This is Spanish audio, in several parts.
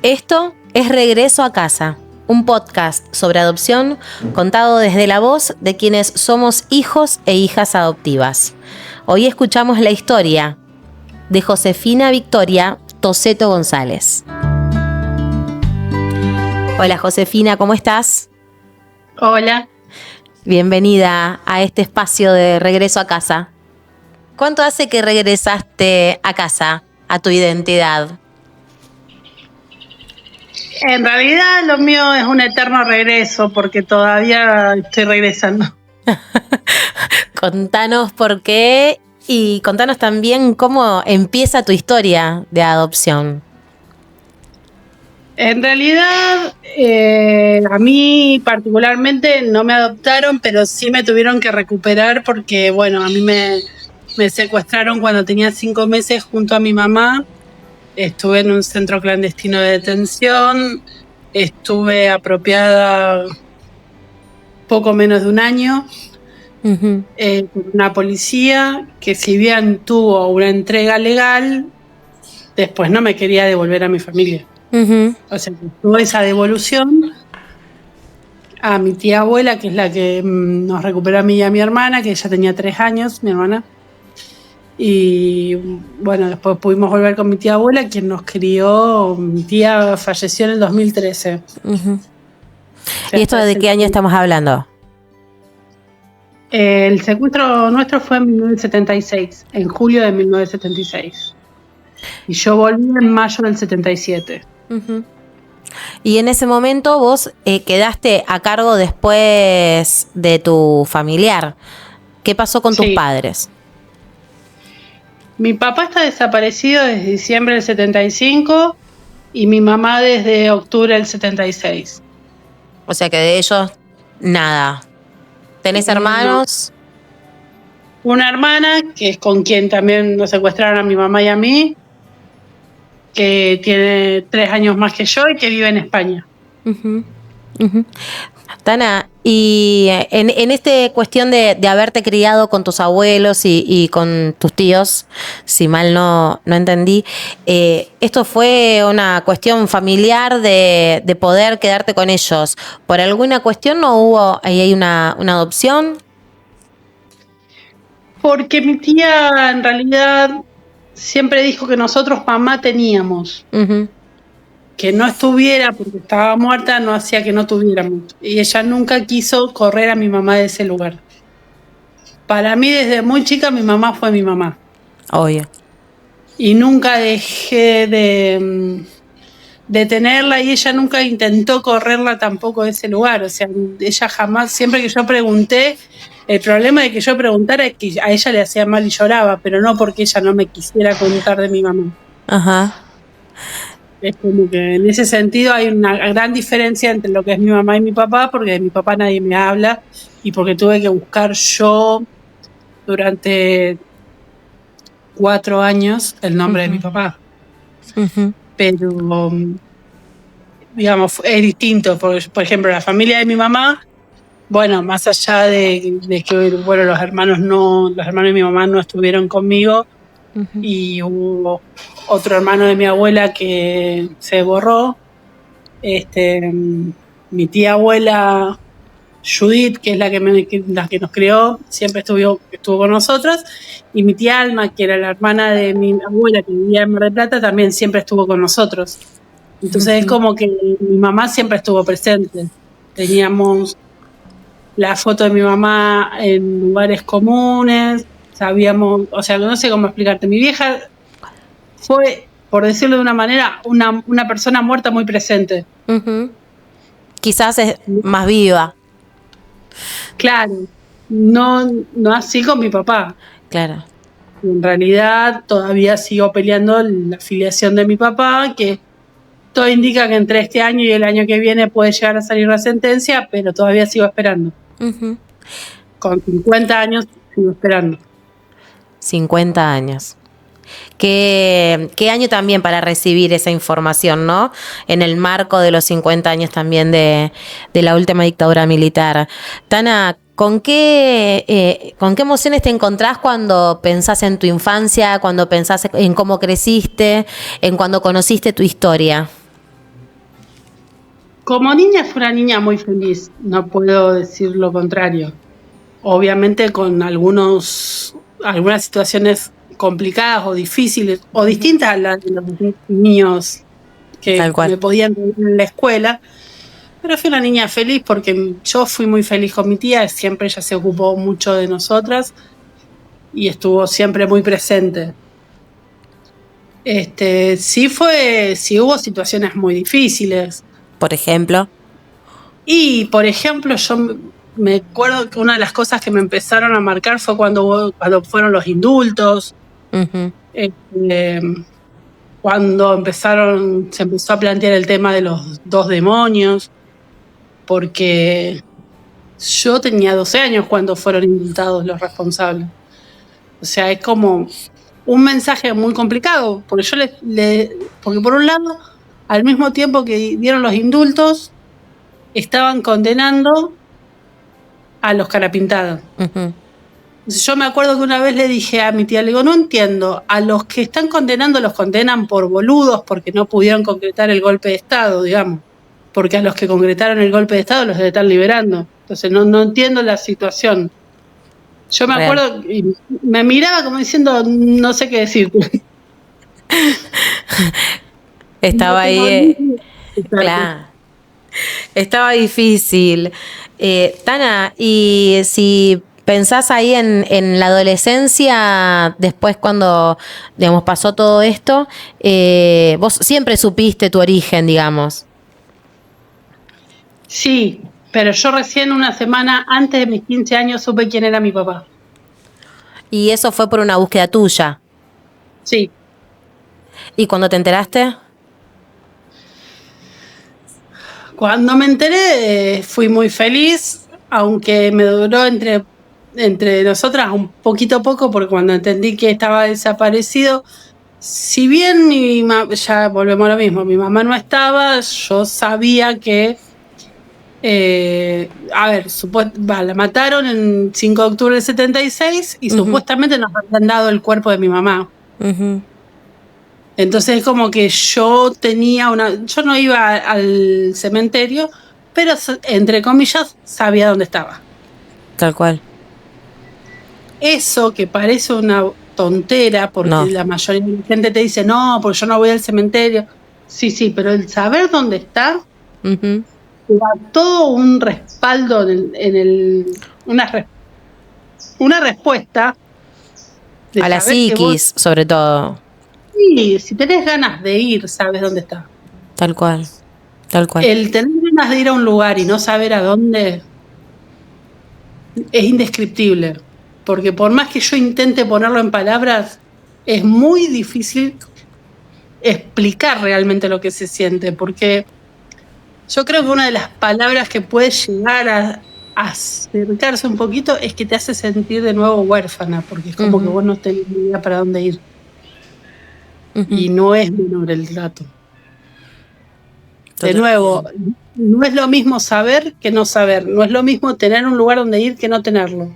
Esto es Regreso a Casa, un podcast sobre adopción contado desde la voz de quienes somos hijos e hijas adoptivas. Hoy escuchamos la historia de Josefina Victoria Toceto González. Hola Josefina, ¿cómo estás? Hola. Bienvenida a este espacio de Regreso a Casa. ¿Cuánto hace que regresaste a casa, a tu identidad? En realidad lo mío es un eterno regreso porque todavía estoy regresando. Contanos por qué y contanos también cómo empieza tu historia de adopción. En realidad, a mí particularmente no me adoptaron, pero sí me tuvieron que recuperar porque, bueno, a mí me secuestraron cuando tenía 5 meses junto a mi mamá. Estuve en un centro clandestino de detención, estuve apropiada poco menos de un año por una policía que, si bien tuvo una entrega legal, después no me quería devolver a mi familia. O sea, tuvo esa devolución a mi tía abuela, que es la que nos recuperó a mí y a mi hermana, que ella tenía 3 años, mi hermana. Y bueno, después pudimos volver con mi tía abuela, quien nos crió. Mi tía falleció en el 2013. ¿Y esto de qué año estamos hablando? El secuestro nuestro fue en 1976, en julio de 1976. Y yo volví en mayo del 77. Y en ese momento vos quedaste a cargo después de tu familiar. ¿Qué pasó con tus padres? Mi papá está desaparecido desde diciembre del 75 y mi mamá desde octubre del 76. O sea que de ellos, nada. ¿Tenés hermanos? No. Una hermana, que es con quien también nos secuestraron a mi mamá y a mí, que tiene 3 años más que yo y que vive en España. Tana, y en esta cuestión de haberte criado con tus abuelos y con tus tíos, si mal no entendí, ¿esto fue una cuestión familiar de poder quedarte con ellos? ¿Por alguna cuestión no hubo ahí una adopción? Porque mi tía en realidad siempre dijo que nosotros mamá teníamos. Que no estuviera porque estaba muerta no hacía que no tuviéramos. Y ella nunca quiso correr a mi mamá de ese lugar. Para mí, desde muy chica, mi mamá fue mi mamá. Obvio. Y nunca dejé de tenerla, y ella nunca intentó correrla tampoco de ese lugar. O sea, ella jamás, siempre que yo pregunté, el problema de que yo preguntara es que a ella le hacía mal y lloraba, pero no porque ella no me quisiera contar de mi mamá. Ajá. Es como que en ese sentido hay una gran diferencia entre lo que es mi mamá y mi papá, porque de mi papá nadie me habla y porque tuve que buscar yo durante 4 años el nombre de mi papá. Pero, digamos, es distinto. Por ejemplo, la familia de mi mamá, bueno, más allá de que, bueno, los hermanos de mi mamá no estuvieron conmigo, y hubo otro hermano de mi abuela que se borró. Mi tía abuela Judith, que es la que nos crió, siempre estuvo con nosotros, y mi tía Alma, que era la hermana de mi abuela que vivía en Mar del Plata, también siempre estuvo con nosotros. Entonces es como que mi mamá siempre estuvo presente. Teníamos la foto de mi mamá en lugares comunes, sabíamos, o sea, no sé cómo explicarte. Mi vieja fue, por decirlo de una manera, una persona muerta muy presente. Quizás es más viva. Claro, no así con mi papá. Claro. En realidad todavía sigo peleando la filiación de mi papá, que todo indica que entre este año y el año que viene puede llegar a salir la sentencia, pero todavía sigo esperando. Con 50 años sigo esperando. 50 años. Qué año también para recibir esa información, ¿no? En el marco de los 50 años también de la última dictadura militar. Tana, ¿con qué emociones te encontrás cuando pensás en tu infancia, cuando pensás en cómo creciste, en cuando conociste tu historia? Como niña fue una niña muy feliz, no puedo decir lo contrario. Obviamente con algunas situaciones complicadas o difíciles o distintas a las de los niños que Tal cual. me podían ver en la escuela, pero fui una niña feliz porque yo fui muy feliz con mi tía, siempre ella se ocupó mucho de nosotras y estuvo siempre muy presente. Sí hubo situaciones muy difíciles. Por ejemplo. Y, por ejemplo, yo me acuerdo que una de las cosas que me empezaron a marcar fue cuando fueron los indultos, Uh-huh. cuando se empezó a plantear el tema de los 2 demonios, porque yo tenía 12 años cuando fueron indultados los responsables. O sea, es como un mensaje muy complicado, porque porque por un lado, al mismo tiempo que dieron los indultos, estaban condenando a los carapintados. Uh-huh. Yo me acuerdo que una vez le dije a mi tía, le digo, no entiendo, a los que están condenando los condenan por boludos porque no pudieron concretar el golpe de Estado, digamos, porque a los que concretaron el golpe de Estado los están liberando. Entonces no entiendo la situación. Yo me acuerdo y me miraba como diciendo, no sé qué decir. Estaba ahí. Claro. Estaba difícil. Tana, y si pensás ahí en la adolescencia, después cuando, digamos, pasó todo esto, vos siempre supiste tu origen, digamos. Sí, pero yo recién una semana antes de mis 15 años supe quién era mi papá. Y eso fue por una búsqueda tuya. Sí. ¿Y cuando te enteraste? Cuando me enteré fui muy feliz, aunque me duró entre nosotras un poquito poco, porque cuando entendí que estaba desaparecido, si bien ya volvemos a lo mismo, mi mamá no estaba, yo sabía que, la mataron el 5 de octubre del 76 y supuestamente nos habían dado el cuerpo de mi mamá. Uh-huh. Entonces es como que yo no iba al cementerio, pero entre comillas sabía dónde estaba. Tal cual. Eso que parece una tontera, porque la mayoría de la gente te dice, no, porque yo no voy al cementerio. Sí, pero el saber dónde está, uh-huh, da todo un respaldo una respuesta. A la psiquis, sobre todo. Sí, si tenés ganas de ir, sabes dónde está. Tal cual. El tener ganas de ir a un lugar y no saber a dónde es indescriptible. Porque por más que yo intente ponerlo en palabras, es muy difícil explicar realmente lo que se siente. Porque yo creo que una de las palabras que puede llegar a acercarse un poquito es que te hace sentir de nuevo huérfana. Porque es como que vos no tenés ni idea para dónde ir. Y no es menor el dato. De nuevo, no es lo mismo saber que no saber. No es lo mismo tener un lugar donde ir que no tenerlo.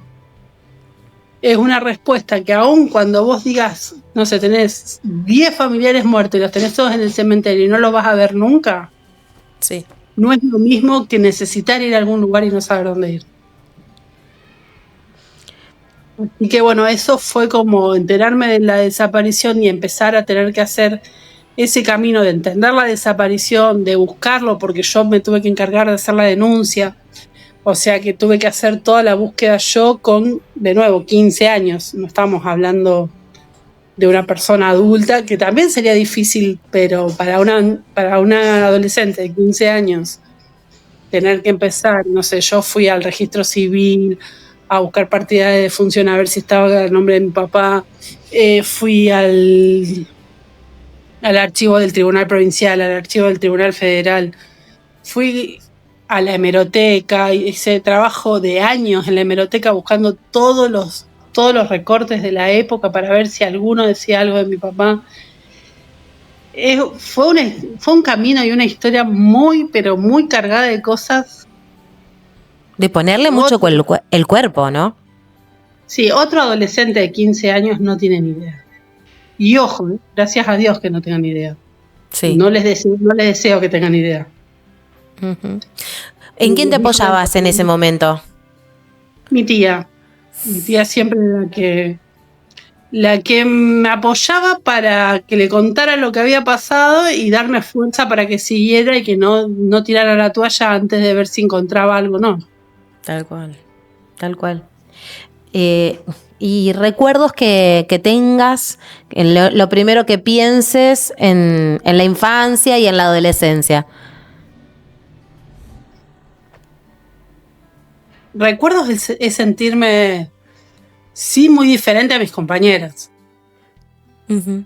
Es una respuesta que aun cuando vos digas, no sé, tenés 10 familiares muertos y los tenés todos en el cementerio y no los vas a ver nunca, sí, no es lo mismo que necesitar ir a algún lugar y no saber dónde ir. Así que bueno, eso fue como enterarme de la desaparición y empezar a tener que hacer ese camino de entender la desaparición, de buscarlo, porque yo me tuve que encargar de hacer la denuncia. O sea que tuve que hacer toda la búsqueda yo con, de nuevo, 15 años. No estamos hablando de una persona adulta, que también sería difícil, pero para una adolescente de 15 años, tener que empezar, no sé, yo fui al registro civil a buscar partida de defunción a ver si estaba el nombre de mi papá, fui al archivo del Tribunal Provincial, al archivo del Tribunal Federal, fui a la hemeroteca, hice trabajo de años en la hemeroteca buscando todos los recortes de la época para ver si alguno decía algo de mi papá. Fue un camino y una historia muy, pero muy cargada de cosas. De ponerle mucho el cuerpo, ¿no? Sí, otro adolescente de 15 años no tiene ni idea. Y ojo, gracias a Dios que no tengan idea. Sí. No les deseo que tengan idea. Ujú. ¿En quién te apoyabas en ese momento? Mi tía siempre la que me apoyaba para que le contara lo que había pasado y darme fuerza para que siguiera y que no tirara la toalla antes de ver si encontraba algo, no. Tal cual, tal cual. Y recuerdos que tengas, en lo primero que pienses en la infancia y en la adolescencia. Recuerdos es sentirme, sí, muy diferente a mis compañeras. Uh-huh.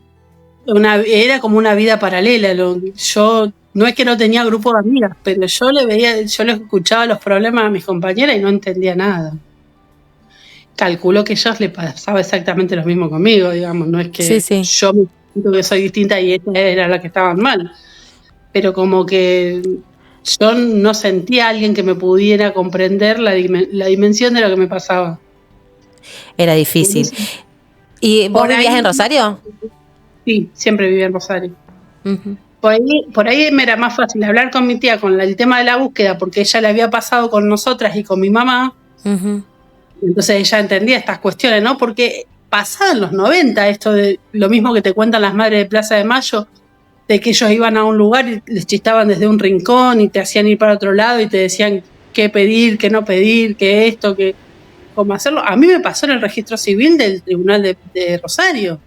Era como una vida paralela. Yo no es que no tenía grupo de amigas, pero yo le escuchaba los problemas a mis compañeras y no entendía nada. Calculo que a ellos les pasaba exactamente lo mismo conmigo, digamos. No es que Sí. yo me siento que soy distinta y esta era la que estaban mal. Pero como que yo no sentía a alguien que me pudiera comprender la dimensión de lo que me pasaba. Era difícil. ¿Y vos vivías en Rosario? Sí, siempre vivía en Rosario. Uh-huh. Por ahí me era más fácil hablar con mi tía con el tema de la búsqueda, porque ella le había pasado con nosotras y con mi mamá. Uh-huh. Entonces ella entendía estas cuestiones, ¿no? Porque pasaba en los 90 esto de lo mismo que te cuentan las madres de Plaza de Mayo, de que ellos iban a un lugar y les chistaban desde un rincón y te hacían ir para otro lado y te decían qué pedir, qué no pedir, qué esto, qué cómo hacerlo. A mí me pasó en el registro civil del Tribunal de Rosario,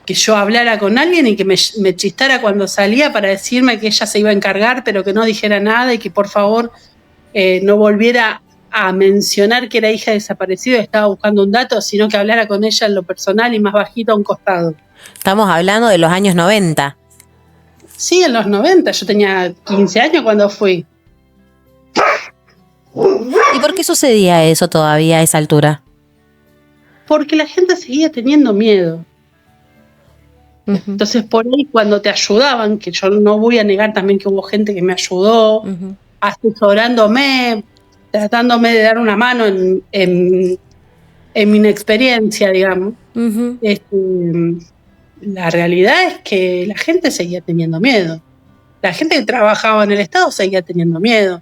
que yo hablara con alguien y que me chistara cuando salía para decirme que ella se iba a encargar, pero que no dijera nada y que por favor no volviera a mencionar que era hija desaparecida y estaba buscando un dato, sino que hablara con ella en lo personal y más bajito a un costado. Estamos hablando de los años 90. Sí, en los 90, yo tenía 15 años cuando fui. ¿Y por qué sucedía eso todavía a esa altura? Porque la gente seguía teniendo miedo. Uh-huh. Entonces por ahí cuando te ayudaban, que yo no voy a negar también que hubo gente que me ayudó, uh-huh, asesorándome, tratándome de dar una mano en mi inexperiencia, digamos. Uh-huh. La realidad es que la gente seguía teniendo miedo. La gente que trabajaba en el Estado seguía teniendo miedo.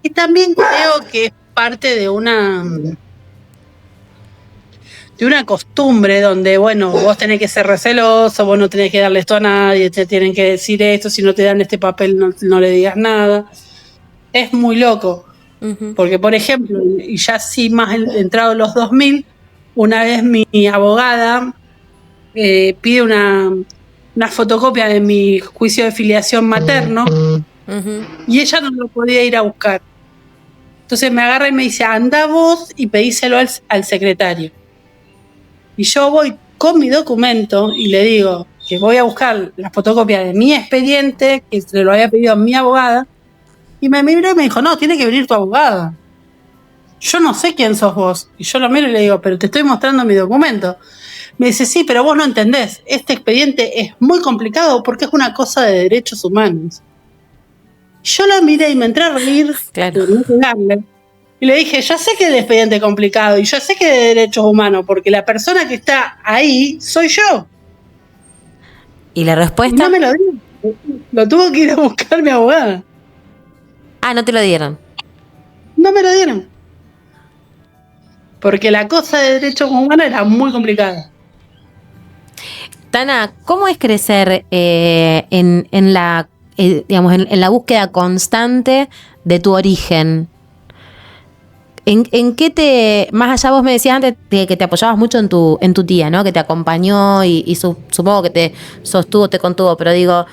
Y también creo que es parte de una costumbre donde, bueno, vos tenés que ser receloso, vos no tenés que darle esto a nadie, te tienen que decir esto, si no te dan este papel no le digas nada. Es muy loco. Uh-huh. Porque, por ejemplo, y ya sí más entrado en los 2000, una vez mi abogada pide una fotocopia de mi juicio de filiación materno, uh-huh, y ella no lo podía ir a buscar. Entonces me agarra y me dice, anda vos y pedíselo al secretario. Y yo voy con mi documento y le digo que voy a buscar la fotocopia de mi expediente, que se lo había pedido a mi abogada, y me miró y me dijo, no, tiene que venir tu abogada. Yo no sé quién sos vos. Y yo lo miro y le digo, pero te estoy mostrando mi documento. Me dice, sí, pero vos no entendés. Este expediente es muy complicado porque es una cosa de derechos humanos. Yo lo miré y me entré a reír. Claro. Y le dije, ya sé que es de expediente complicado y yo sé que es de derechos humanos porque la persona que está ahí soy yo. ¿Y la respuesta? Y no me lo dieron. Lo tuvo que ir a buscar mi abogada. Ah, ¿no te lo dieron? No me lo dieron. Porque la cosa de derechos humanos era muy complicada. Tana, ¿cómo es crecer en la búsqueda constante de tu origen? ¿En qué más allá vos me decías antes que te apoyabas mucho en tu tía, ¿no? Que te acompañó y supongo que te sostuvo, te contuvo, pero digo,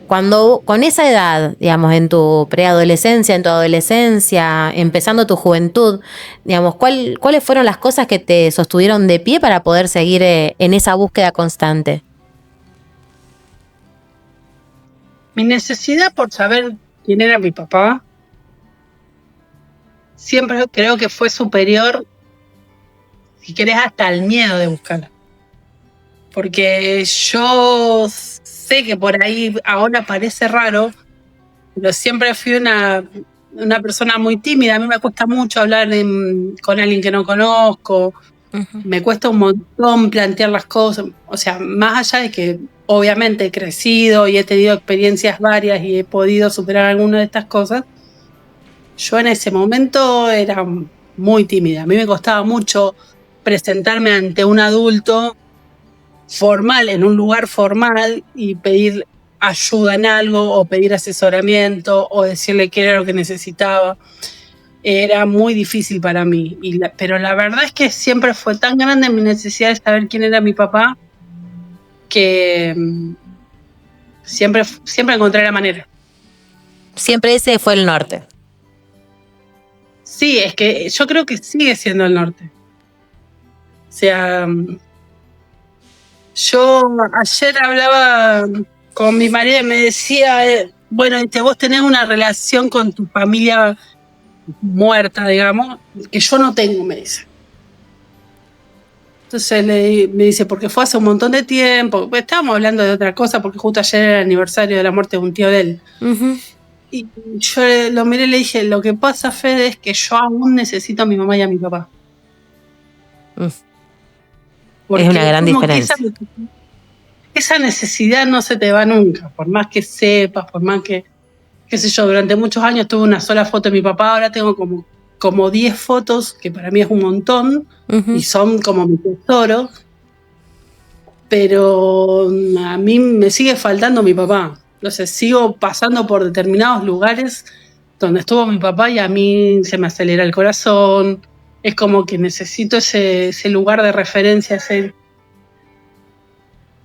cuando con esa edad, digamos, en tu preadolescencia, en tu adolescencia, empezando tu juventud, digamos, ¿cuáles fueron las cosas que te sostuvieron de pie para poder seguir en esa búsqueda constante? Mi necesidad por saber quién era mi papá siempre creo que fue superior, si querés, hasta el miedo de buscarla. Porque yo sé que por ahí ahora parece raro, pero siempre fui una persona muy tímida. A mí me cuesta mucho hablar con alguien que no conozco. Uh-huh. Me cuesta un montón plantear las cosas. O sea, más allá de que obviamente he crecido y he tenido experiencias varias y he podido superar alguna de estas cosas, Yo en ese momento era muy tímida. A mí me costaba mucho presentarme ante un adulto formal, en un lugar formal, y pedir ayuda en algo, o pedir asesoramiento, o decirle qué era lo que necesitaba. Era muy difícil para mí. Pero la verdad es que siempre fue tan grande mi necesidad de saber quién era mi papá, que siempre encontré la manera. Siempre ese fue el norte. Sí, es que yo creo que sigue siendo el norte. O sea, yo ayer hablaba con mi marido y me decía, bueno, vos tenés una relación con tu familia muerta, digamos, que yo no tengo, me dice. Entonces me dice, porque fue hace un montón de tiempo. Estábamos hablando de otra cosa, porque justo ayer era el aniversario de la muerte de un tío de él. Uh-huh. Y yo lo miré y le dije, lo que pasa, Fede, es que yo aún necesito a mi mamá y a mi papá. Es una gran diferencia. Esa necesidad no se te va nunca, por más que sepas, por más que, qué sé yo, durante muchos años tuve una sola foto de mi papá, ahora tengo como 10 fotos, que para mí es un montón, uh-huh, y son como mi tesoro, pero a mí me sigue faltando mi papá. Entonces sigo pasando por determinados lugares donde estuvo mi papá y a mí se me acelera el corazón. Es como que necesito ese lugar de referencia,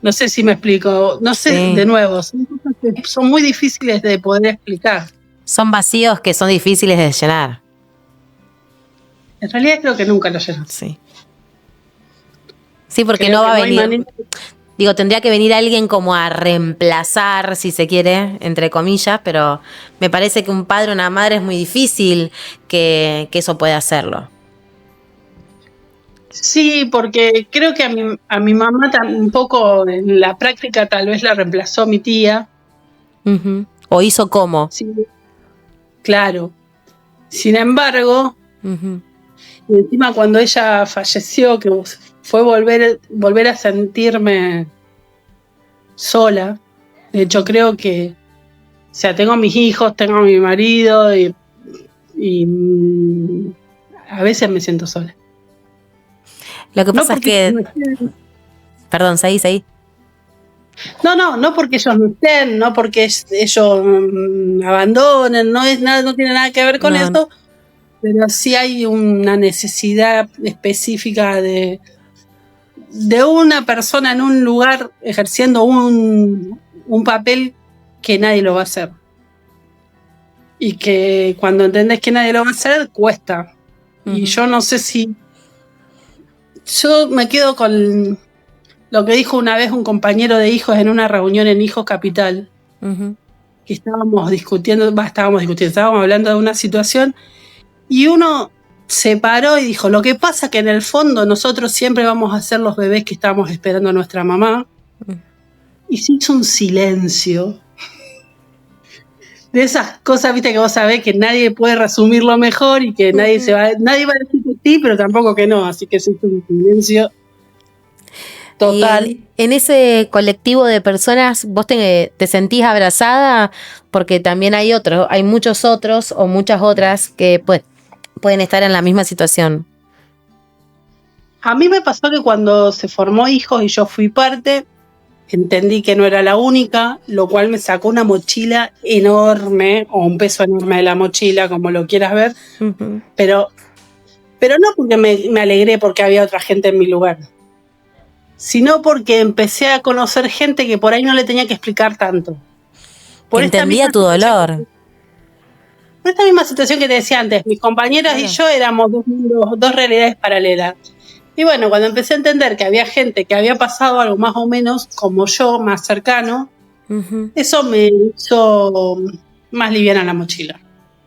no sé si me explico, no sé, sí. De nuevo, son cosas que son muy difíciles de poder explicar. Son vacíos que son difíciles de llenar. En realidad creo que nunca lo lleno. Sí. Sí, porque creo no va a venir. Digo, tendría que venir alguien como a reemplazar, si se quiere, entre comillas, pero me parece que un padre o una madre es muy difícil que eso pueda hacerlo. Sí, porque creo que a mi mamá un poco en la práctica tal vez la reemplazó mi tía. Uh-huh. ¿O hizo cómo? Sí, claro. Sin embargo, uh-huh, y encima cuando ella falleció, que fue volver a sentirme sola. De hecho, creo que, o sea, tengo a mis hijos, tengo a mi marido y a veces me siento sola. Lo que pasa es que... Perdón, seguí. No porque ellos no estén, no porque ellos abandonen, no tiene nada que ver con eso, pero sí hay una necesidad específica de una persona en un lugar ejerciendo un papel que nadie lo va a hacer. Y que cuando entendés que nadie lo va a hacer, cuesta. Uh-huh. Y yo no sé si... Yo me quedo con lo que dijo una vez un compañero de hijos en una reunión en Hijos Capital, uh-huh, que estábamos hablando de una situación y uno se paró y dijo, lo que pasa que en el fondo nosotros siempre vamos a ser los bebés que estamos esperando a nuestra mamá. Uh-huh. Y se hizo un silencio de esas cosas, viste, que vos sabés que nadie puede resumirlo mejor y que nadie va a decir que sí, pero tampoco que no, así que se hizo un silencio total. Y en ese colectivo de personas, ¿vos te sentís abrazada? Porque también hay muchos otros o muchas otras que pueden estar en la misma situación. A mí me pasó que cuando se formó Hijos y yo fui parte, entendí que no era la única, lo cual me sacó una mochila enorme, o un peso enorme de la mochila, como lo quieras ver, uh-huh, pero no porque me alegré porque había otra gente en mi lugar, sino porque empecé a conocer gente que por ahí no le tenía que explicar tanto. Entendía tu dolor. Por esta misma situación que te decía antes, mis compañeras y yo éramos dos realidades paralelas. Y bueno, cuando empecé a entender que había gente que había pasado algo más o menos como yo, más cercano, uh-huh, eso me hizo más liviana la mochila.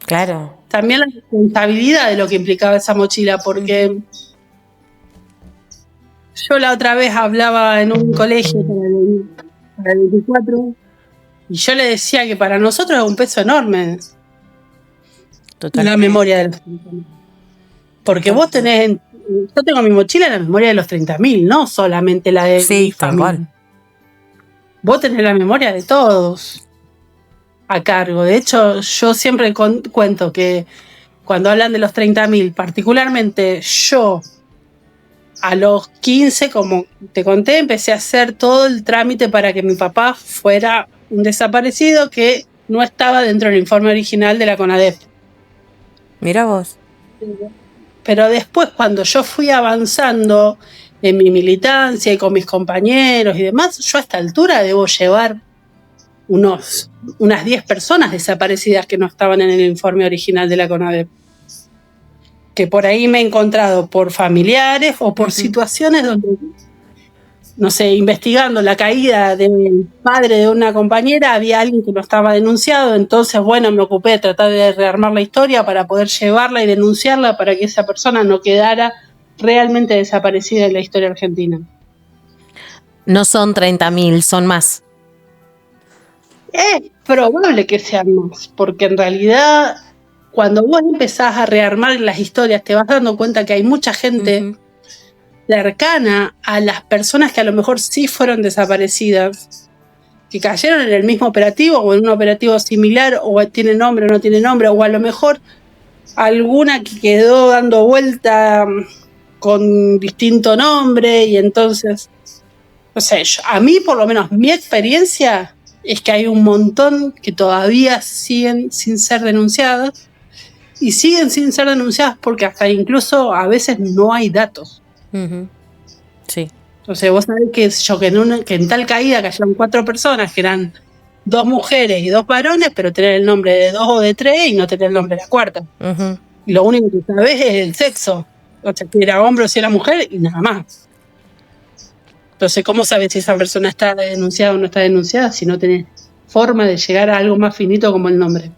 Claro. También la responsabilidad de lo que implicaba esa mochila, porque uh-huh, yo la otra vez hablaba en un colegio para el 24 y yo le decía que para nosotros es un peso enorme. Totalmente. La memoria de los 30.000. Porque vos tenés... Yo tengo mi mochila en la memoria de los 30.000, no solamente la de mi familia. Vos tenés la memoria de todos a cargo. De hecho, yo siempre cuento que cuando hablan de los 30.000, particularmente yo, a los 15, como te conté, empecé a hacer todo el trámite para que mi papá fuera un desaparecido que no estaba dentro del informe original de la CONADEP. Mira vos. Pero después, cuando yo fui avanzando en mi militancia y con mis compañeros y demás, yo a esta altura debo llevar unas 10 personas desaparecidas que no estaban en el informe original de la CONADEP. Que por ahí me he encontrado por familiares o por situaciones donde, no sé, investigando la caída del padre de una compañera, había alguien que no estaba denunciado, entonces, bueno, me ocupé de tratar de rearmar la historia para poder llevarla y denunciarla para que esa persona no quedara realmente desaparecida en la historia argentina. No son 30.000, son más. Es probable que sean más, porque en realidad cuando vos empezás a rearmar las historias te vas dando cuenta que hay mucha gente cercana a las personas que a lo mejor sí fueron desaparecidas, que cayeron en el mismo operativo o en un operativo similar, o tiene nombre o no tiene nombre, o a lo mejor alguna que quedó dando vuelta con distinto nombre, y entonces, no sé, a mí por lo menos mi experiencia es que hay un montón que todavía siguen sin ser denunciadas, y siguen sin ser denunciadas porque hasta incluso a veces no hay datos. Sí. Entonces vos sabés que en tal caída cayeron 4 personas, que eran 2 mujeres y 2 varones, pero tener el nombre de 2 o de 3 y no tener el nombre de la cuarta. Y lo único que sabés es el sexo, o sea, si era hombre o si era mujer, y nada más. Entonces, ¿cómo sabes si esa persona está denunciada o no está denunciada si no tenés forma de llegar a algo más finito como el nombre?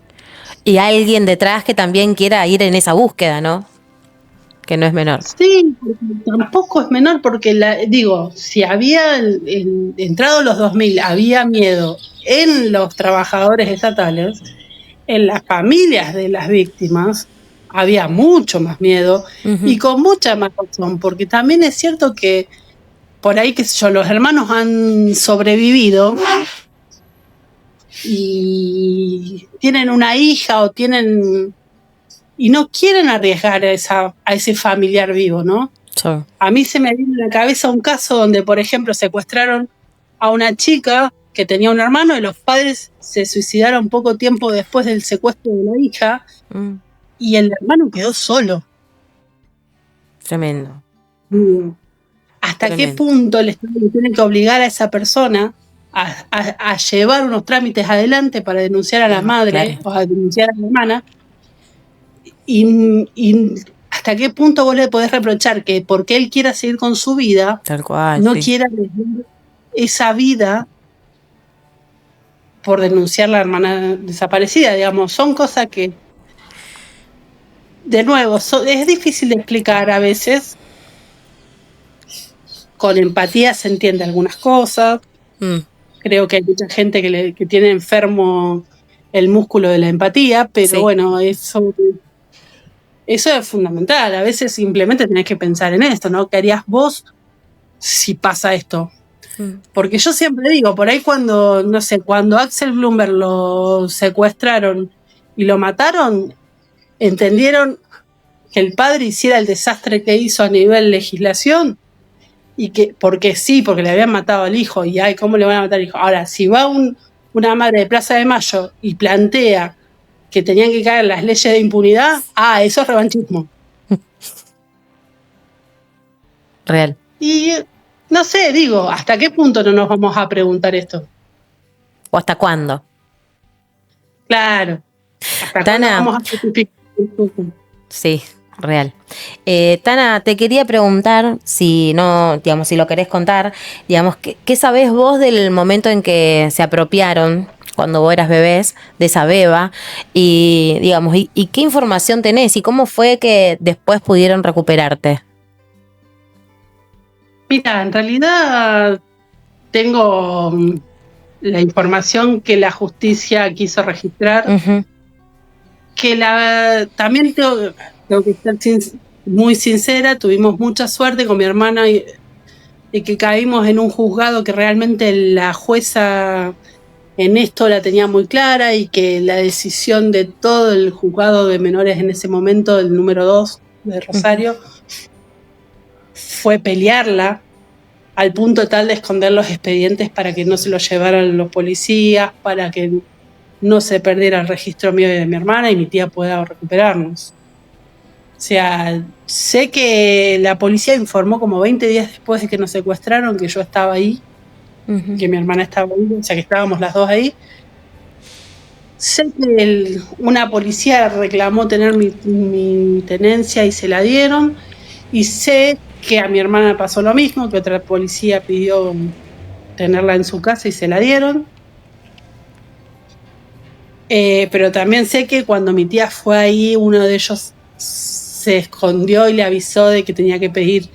Y alguien detrás que también quiera ir en esa búsqueda, ¿no? Que no es menor. Sí, tampoco es menor porque, si había entrado los 2000, había miedo en los trabajadores estatales, en las familias de las víctimas, había mucho más miedo y con mucha más razón, porque también es cierto que por ahí, qué sé yo, los hermanos han sobrevivido y tienen una hija o tienen... y no quieren arriesgar a ese familiar vivo, ¿no? Sí. A mí se me viene a la cabeza un caso donde, por ejemplo, secuestraron a una chica que tenía un hermano y los padres se suicidaron poco tiempo después del secuestro de la hija y el hermano quedó solo. Tremendo. ¿Hasta qué punto el Estado tiene que obligar a esa persona a llevar unos trámites adelante para denunciar a la madre o a denunciar a la hermana? Y hasta qué punto vos le podés reprochar que porque él quiera seguir con su vida, tal cual, no quiera dejar esa vida por denunciar a la hermana desaparecida, digamos? Son cosas que, de nuevo, es difícil de explicar a veces. Con empatía se entiende algunas cosas. Creo que hay mucha gente que tiene enfermo el músculo de la empatía, pero bueno, eso es fundamental. A veces simplemente tenés que pensar en esto, ¿no? ¿Qué harías vos si pasa esto? Porque yo siempre digo, por ahí cuando Axel Bloomberg lo secuestraron y lo mataron, entendieron que el padre hiciera el desastre que hizo a nivel legislación y que, porque le habían matado al hijo y ay, ¿cómo le van a matar al hijo? Ahora, si va una madre de Plaza de Mayo y plantea que tenían que caer las leyes de impunidad, eso es revanchismo. Real. Y no sé, digo, ¿hasta qué punto no nos vamos a preguntar esto? ¿O hasta cuándo? Claro. ¿Hasta Tana, cuándo vamos a justificar? Sí, real. Tana, te quería preguntar, si no, digamos, si lo querés contar, digamos, ¿qué sabés vos del momento en que se apropiaron, cuando vos eras bebés, de esa beba? Y, digamos, ¿y qué información tenés? ¿Y cómo fue que después pudieron recuperarte? Mira, en realidad tengo la información que la justicia quiso registrar, que también tengo que estar muy sincera, tuvimos mucha suerte con mi hermana y que caímos en un juzgado que realmente la jueza en esto la tenía muy clara y que la decisión de todo el juzgado de menores en ese momento, el número 2 de Rosario, fue pelearla al punto tal de esconder los expedientes para que no se los llevaran los policías, para que no se perdiera el registro mío y de mi hermana y mi tía pueda recuperarnos. O sea, sé que la policía informó como 20 días después de que nos secuestraron que yo estaba ahí, que mi hermana estaba ahí, o sea que estábamos las dos ahí. Sé que una policía reclamó tener mi tenencia y se la dieron, y sé que a mi hermana pasó lo mismo, que otra policía pidió tenerla en su casa y se la dieron. Pero también sé que cuando mi tía fue ahí, uno de ellos se escondió y le avisó de que tenía que pedir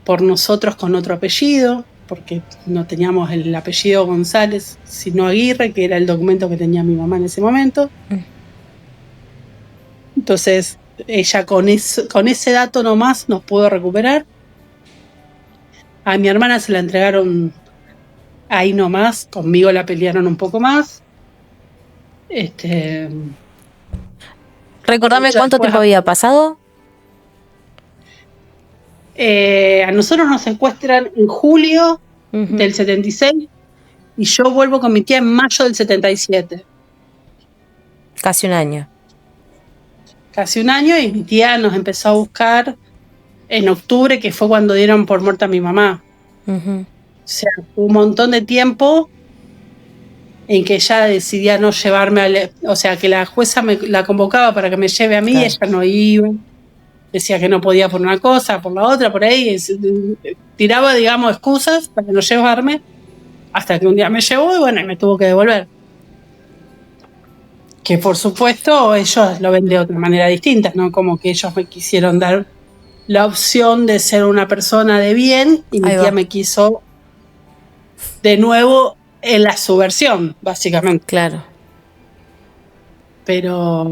por nosotros con otro apellido, porque no teníamos el apellido González, sino Aguirre, que era el documento que tenía mi mamá en ese momento. Entonces, ella con ese dato nomás nos pudo recuperar. A mi hermana se la entregaron ahí nomás, conmigo la pelearon un poco más. Recordame cuánto tiempo había pasado. A nosotros nos secuestran en julio del 76 y yo vuelvo con mi tía en mayo del 77. Casi un año. Casi un año, y mi tía nos empezó a buscar en octubre, que fue cuando dieron por muerta a mi mamá. O sea, un montón de tiempo en que ella decidía no llevarme, o sea, que la jueza la convocaba para que me lleve a mí, claro. Ella no iba, decía que no podía por una cosa, por la otra, por ahí, tiraba, digamos, excusas para no llevarme, hasta que un día me llevó y bueno, y me tuvo que devolver. Que por supuesto ellos lo ven de otra manera distinta, ¿no? Como que ellos me quisieron dar la opción de ser una persona de bien y mi tía me quiso de nuevo en la subversión, básicamente. Claro. Pero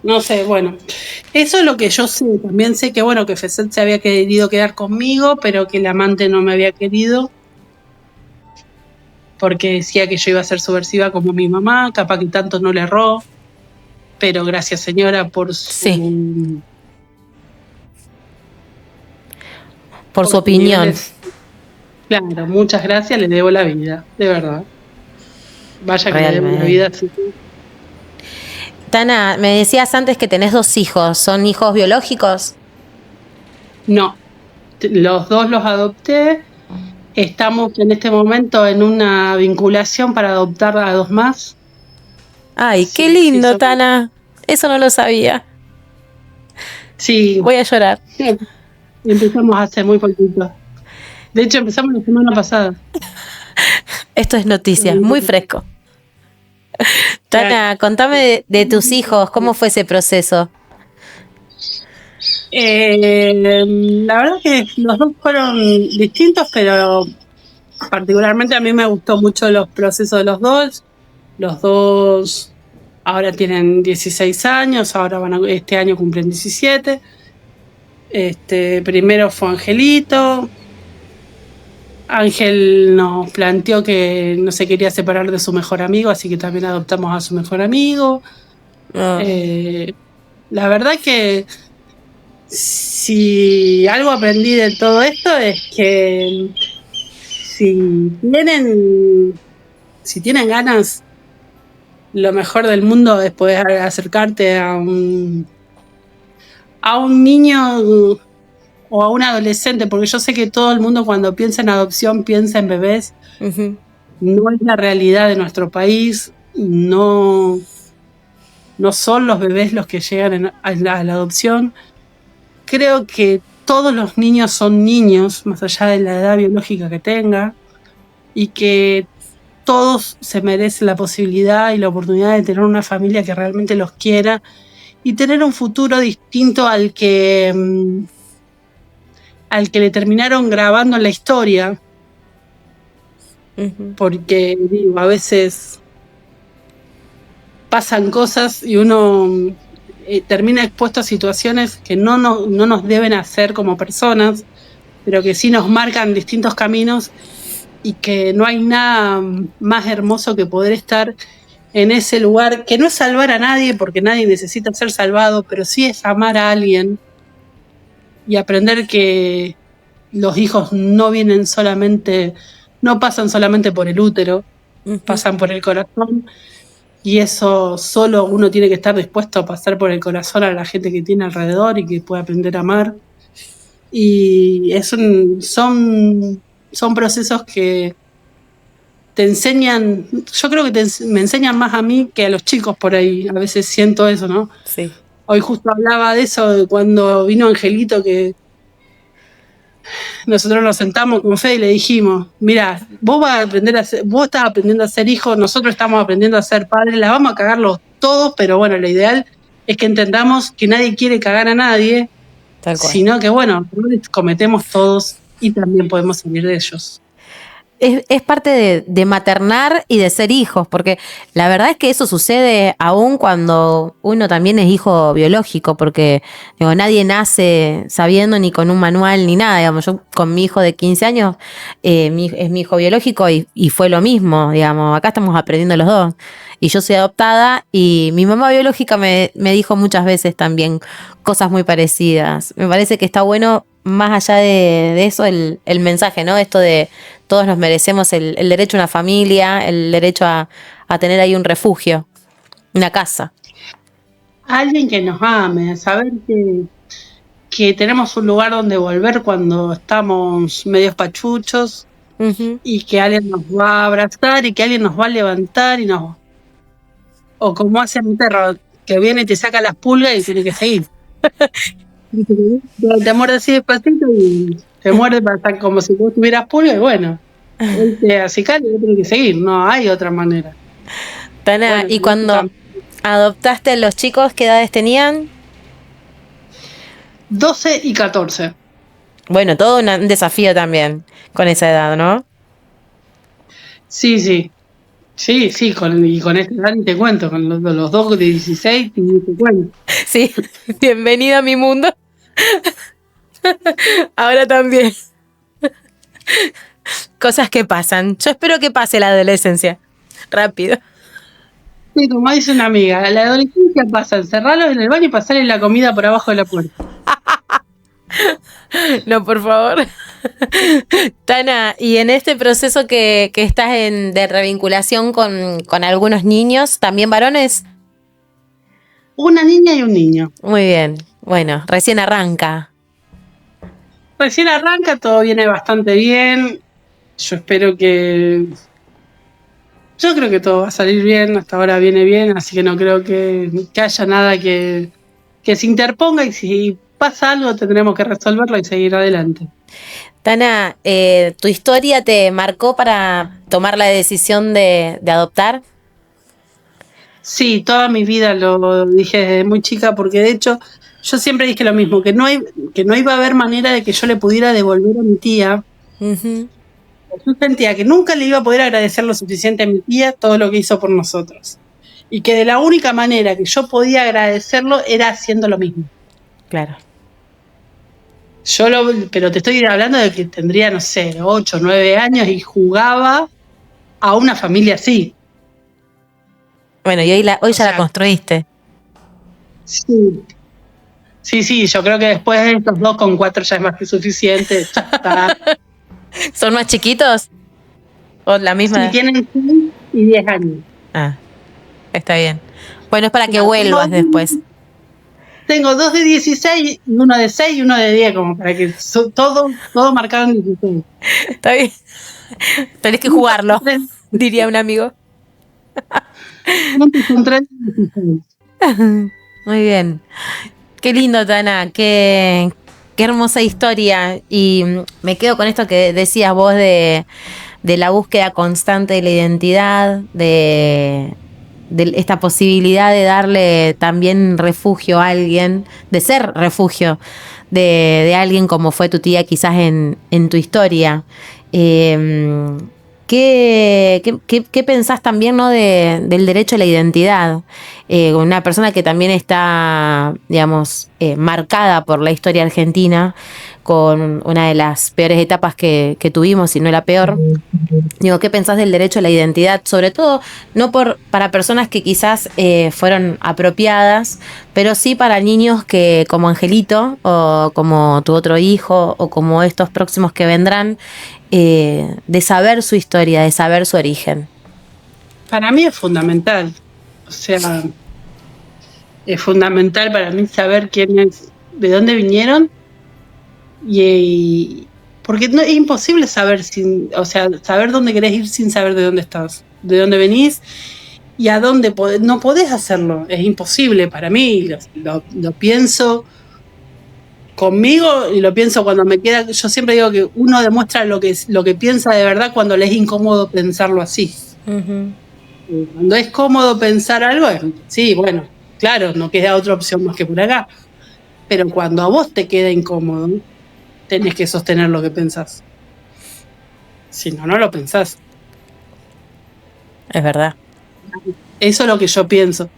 no sé, bueno, eso es lo que yo sé. También sé que bueno, que Feset se había querido quedar conmigo, pero que el amante no me había querido porque decía que yo iba a ser subversiva como mi mamá, capaz que tanto no le erró, pero gracias señora por su por su opinión. Claro, muchas gracias, le debo la vida, de verdad. Vaya que le debo la vida. Sí. Tana, me decías antes que tenés 2 hijos, ¿son hijos biológicos? No, los 2 los adopté. Estamos en este momento en una vinculación para adoptar a 2 más. Ay, qué lindo, Tana. Eso no lo sabía. Sí. Voy a llorar. Sí. Empezamos hace muy poquito. De hecho, empezamos la semana pasada. Esto es noticia, muy fresco. Tana, contame de tus hijos, ¿cómo fue ese proceso? La verdad que los 2 fueron distintos, pero particularmente a mí me gustó mucho los procesos de los 2. Los 2 ahora tienen 16 años, ahora este año cumplen 17. Primero fue Angelito. Ángel nos planteó que no se quería separar de su mejor amigo, así que también adoptamos a su mejor amigo. La verdad que si algo aprendí de todo esto es que si tienen ganas, lo mejor del mundo es poder acercarte a un niño o a un adolescente, porque yo sé que todo el mundo cuando piensa en adopción piensa en bebés. No es la realidad de nuestro país, no son los bebés los que llegan a la adopción. Creo que todos los niños son niños, más allá de la edad biológica que tenga, y que todos se merecen la posibilidad y la oportunidad de tener una familia que realmente los quiera y tener un futuro distinto al que le terminaron grabando en la historia. Porque digo, a veces pasan cosas y uno termina expuesto a situaciones que no nos deben hacer como personas, pero que sí nos marcan distintos caminos y que no hay nada más hermoso que poder estar en ese lugar, que no es salvar a nadie, porque nadie necesita ser salvado, pero sí es amar a alguien y aprender que los hijos no vienen solamente, no pasan solamente por el útero, pasan por el corazón, y eso solo uno tiene que estar dispuesto a pasar por el corazón a la gente que tiene alrededor y que puede aprender a amar. Y son procesos que te enseñan, yo creo que me enseñan más a mí que a los chicos por ahí. A veces siento eso, ¿no? Sí. Hoy justo hablaba de eso de cuando vino Angelito, que nosotros nos sentamos con Fede y le dijimos, mira, vos estás aprendiendo a ser hijo, nosotros estamos aprendiendo a ser padres, la vamos a cagarlos todos, pero bueno, lo ideal es que entendamos que nadie quiere cagar a nadie, sino que bueno, cometemos todos y también podemos salir de ellos. Es parte de maternar y de ser hijos, porque la verdad es que eso sucede aún cuando uno también es hijo biológico, porque digo, nadie nace sabiendo ni con un manual ni nada. Digamos, yo con mi hijo de 15 años es mi hijo biológico y fue lo mismo. Digamos, acá estamos aprendiendo los dos. Y yo soy adoptada y mi mamá biológica me dijo muchas veces también cosas muy parecidas. Me parece que está bueno, más allá de eso, el mensaje, ¿no? Esto de todos nos merecemos el derecho a una familia, el derecho a tener ahí un refugio, una casa. Alguien que nos ame, a saber que tenemos un lugar donde volver cuando estamos medios pachuchos, y que alguien nos va a abrazar y que alguien nos va a levantar y nos... O como hace mi perro, que viene y te saca las pulgas y tiene que seguir. Te muerde así despacito y te muerde para estar como si vos tuvieras pulga y bueno, él te acicala y tiene que seguir, no hay otra manera. Tana, bueno, ¿y cuando adoptaste a los chicos, qué edades tenían? 12 y 14. Bueno, todo un desafío también con esa edad, ¿no? Sí, con esta edad ni te cuento, con los dos de 16 ni te cuento. Sí, bienvenido a mi mundo. Ahora también. Cosas que pasan. Yo espero que pase la adolescencia. Rápido. Sí, como dice una amiga, la adolescencia pasa encerrarlos en el baño y pasarle la comida por abajo de la puerta. No, por favor. Tana, y en este proceso que estás de revinculación con algunos niños, ¿también varones? Una niña y un niño. Muy bien. Bueno, recién arranca. Recién arranca, todo viene bastante bien. Yo creo que todo va a salir bien, hasta ahora viene bien, así que no creo que haya nada que se interponga, y si pasa algo tendremos que resolverlo y seguir adelante. Tana, ¿tu historia te marcó para tomar la decisión de adoptar? Sí, toda mi vida lo dije desde muy chica, porque de hecho yo siempre dije lo mismo, que no iba a haber manera de que yo le pudiera devolver a mi tía. Yo sentía que nunca le iba a poder agradecer lo suficiente a mi tía todo lo que hizo por nosotros. Y que de la única manera que yo podía agradecerlo era haciendo lo mismo. Claro. Pero te estoy hablando de que tendría, no sé, 8 o 9 años y jugaba a una familia así. Bueno, y hoy ya la construiste. Sí, yo creo que después de estos 2 con 4 ya es más que suficiente. ¿Son más chiquitos? ¿O la misma? Sí, tienen 6 y 10 años. Ah, está bien. Bueno, es para que vuelvas después. Tengo 2 de 16, uno de 6 y uno de 10, como para que todo marcado en 16. Está bien. Tenés que jugarlo, diría un amigo. Muy bien. Qué lindo, Tana. Qué hermosa historia. Y me quedo con esto que decías vos de la búsqueda constante de la identidad, de esta posibilidad de darle también refugio a alguien, de ser refugio de alguien como fue tu tía quizás en tu historia. ¿Qué pensás también, ¿no? del derecho a la identidad? Una persona que también está, digamos, marcada por la historia argentina. con una de las peores etapas que tuvimos, si no la peor. Digo, ¿qué pensás del derecho a la identidad? Sobre todo, no para personas que quizás fueron apropiadas, pero sí para niños que, como Angelito, o como tu otro hijo, o como estos próximos que vendrán, de saber su historia, de saber su origen. Para mí es fundamental. O sea, es fundamental para mí saber quiénes, de dónde vinieron, y porque no, es imposible saber saber dónde querés ir sin saber de dónde estás, de dónde venís y a dónde no podés hacerlo, es imposible para mí, lo pienso conmigo y lo pienso cuando me queda. Yo siempre digo que uno demuestra lo que piensa de verdad cuando le es incómodo pensarlo así. Uh-huh. Cuando es cómodo pensar algo, sí, bueno, claro, no queda otra opción más que por acá. Pero cuando a vos te queda incómodo, tenés que sostener lo que pensás. Si no, no lo pensás. Es verdad. Eso es lo que yo pienso.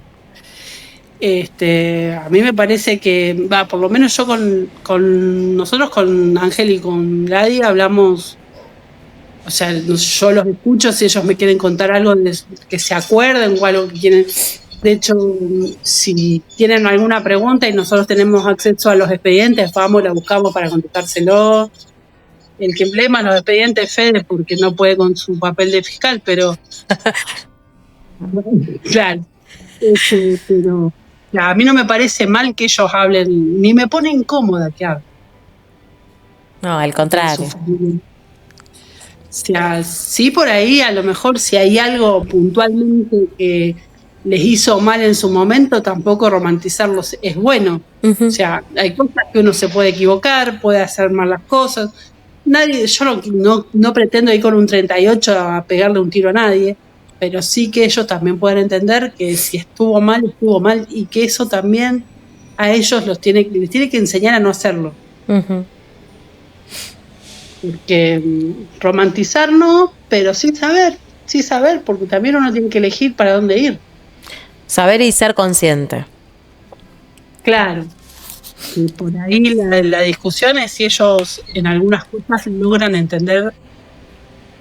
A mí me parece que, por lo menos yo con nosotros, con Ángel y con Gladys, hablamos. O sea, yo los escucho si ellos me quieren contar algo que se acuerden o algo que quieren. De hecho, si tienen alguna pregunta y nosotros tenemos acceso a los expedientes, vamos, la buscamos para contestárselo. El que emblema los expedientes Fede porque no puede con su papel de fiscal, pero claro. Pero a mí no me parece mal que ellos hablen, ni me pone incómoda que hablen. No, al contrario. O sea, sí, por ahí a lo mejor si hay algo puntualmente que les hizo mal en su momento, tampoco romantizarlos es bueno. Uh-huh. O sea, hay cosas que uno se puede equivocar, puede hacer mal las cosas. Yo no pretendo ir con un 38 a pegarle un tiro a nadie, pero sí que ellos también pueden entender que si estuvo mal y que eso también a ellos les tiene que enseñar a no hacerlo. Uh-huh. Porque romantizar no, pero sí saber, porque también uno tiene que elegir para dónde ir. Saber y ser consciente. Claro. Y por ahí la discusión es si ellos en algunas cosas logran entender,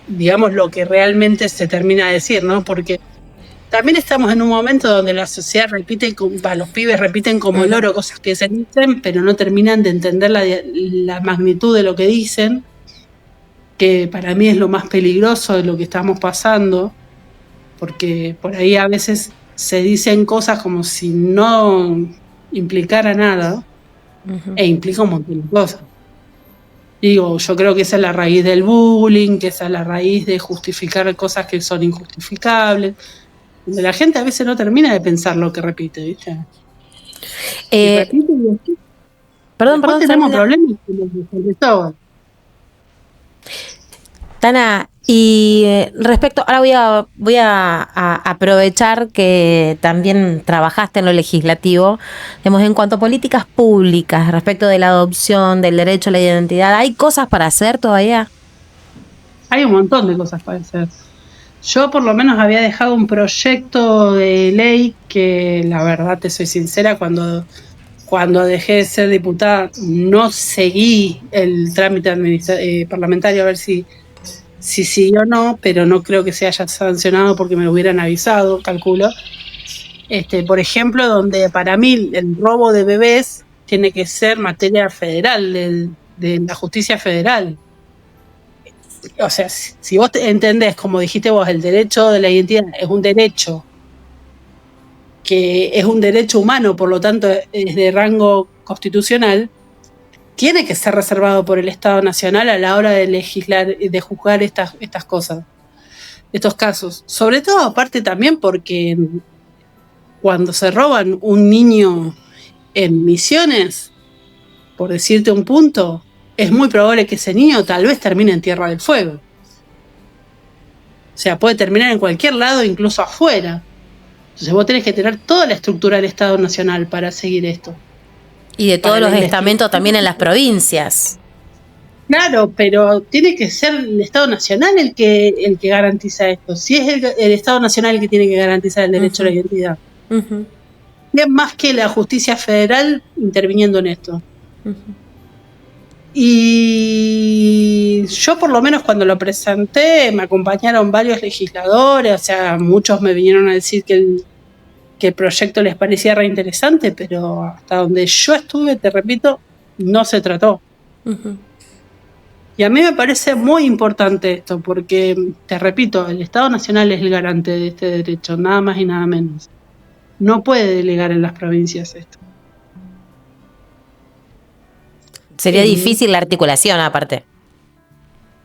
digamos, lo que realmente se termina de decir, ¿no? Porque también estamos en un momento donde la sociedad los pibes repiten como loro cosas que se dicen, pero no terminan de entender la magnitud de lo que dicen, que para mí es lo más peligroso de lo que estamos pasando, porque por ahí a veces se dicen cosas como si no implicara nada, uh-huh. E implica un montón de cosas. Digo, yo creo que esa es la raíz del bullying, que esa es la raíz de justificar cosas que son injustificables. La gente a veces no termina de pensar lo que repite, ¿viste? Perdón, tenemos problemas sobre todo. Tana, y respecto, ahora voy a aprovechar que también trabajaste en lo legislativo, digamos, en cuanto a políticas públicas respecto de la adopción, del derecho a la identidad, ¿hay cosas para hacer todavía? Hay un montón de cosas para hacer. Yo por lo menos había dejado un proyecto de ley que, la verdad, te soy sincera, cuando dejé de ser diputada no seguí el trámite parlamentario a ver si sí o no, pero no creo que se haya sancionado porque me lo hubieran avisado, calculo. Por ejemplo, donde para mí el robo de bebés tiene que ser materia federal, de la justicia federal. O sea, si vos entendés, como dijiste vos, el derecho de la identidad es un derecho que es un derecho humano, por lo tanto es de rango constitucional, tiene que ser reservado por el Estado Nacional a la hora de legislar, de juzgar estas cosas, estos casos. Sobre todo, aparte también porque cuando se roban un niño en Misiones, por decirte un punto, es muy probable que ese niño tal vez termine en Tierra del Fuego. O sea, puede terminar en cualquier lado, incluso afuera. Entonces vos tenés que tener toda la estructura del Estado Nacional para seguir esto. Y de todos los estamentos también en las provincias. Claro, pero tiene que ser el Estado Nacional el que garantiza esto. Si es el Estado Nacional el que tiene que garantizar el derecho, uh-huh, a la identidad. Uh-huh. Y es más que la justicia federal interviniendo en esto. Uh-huh. Y yo por lo menos cuando lo presenté me acompañaron varios legisladores, o sea, muchos me vinieron a decir que el proyecto les parecía re interesante, pero hasta donde yo estuve, te repito, no se trató. Uh-huh. Y a mí me parece muy importante esto, porque, te repito, el Estado Nacional es el garante de este derecho, nada más y nada menos. No puede delegar en las provincias esto. Sería difícil la articulación, aparte.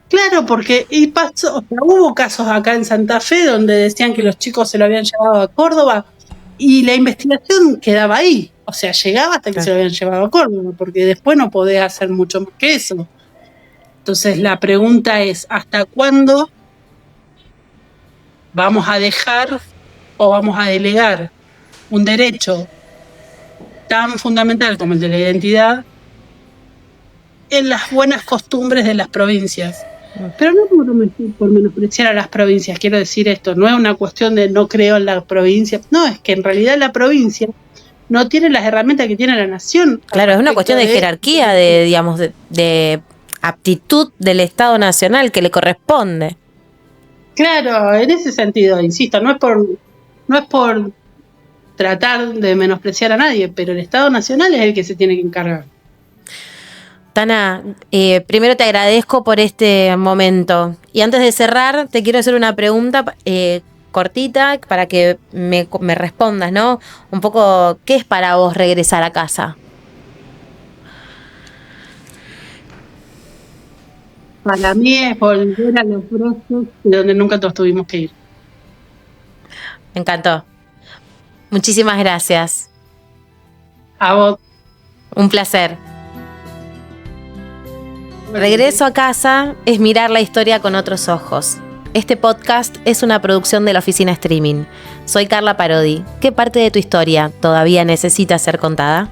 Claro, porque pasó, o sea, hubo casos acá en Santa Fe donde decían que los chicos se lo habían llevado a Córdoba y la investigación quedaba ahí. O sea, llegaba hasta que se lo habían llevado a Córdoba, porque después no podés hacer mucho más que eso. Entonces la pregunta es, ¿hasta cuándo vamos a dejar o vamos a delegar un derecho tan fundamental como el de la identidad en las buenas costumbres de las provincias? Pero no por menospreciar a las provincias, quiero decir esto, no es una cuestión de no creo en la provincia, no, es que en realidad la provincia no tiene las herramientas que tiene la nación. Claro, es una cuestión de jerarquía, de aptitud del Estado Nacional que le corresponde. Claro, en ese sentido, insisto, no es por tratar de menospreciar a nadie, pero el Estado Nacional es el que se tiene que encargar. Tana, primero te agradezco por este momento. Y antes de cerrar, te quiero hacer una pregunta cortita para que me respondas, ¿no? Un poco, ¿qué es para vos regresar a casa? Para mí es volver a los brazos de donde nunca todos tuvimos que ir. Me encantó. Muchísimas gracias. A vos. Un placer. Regreso a casa es mirar la historia con otros ojos. Este podcast es una producción de la Oficina Streaming. Soy Carla Parodi. ¿Qué parte de tu historia todavía necesita ser contada?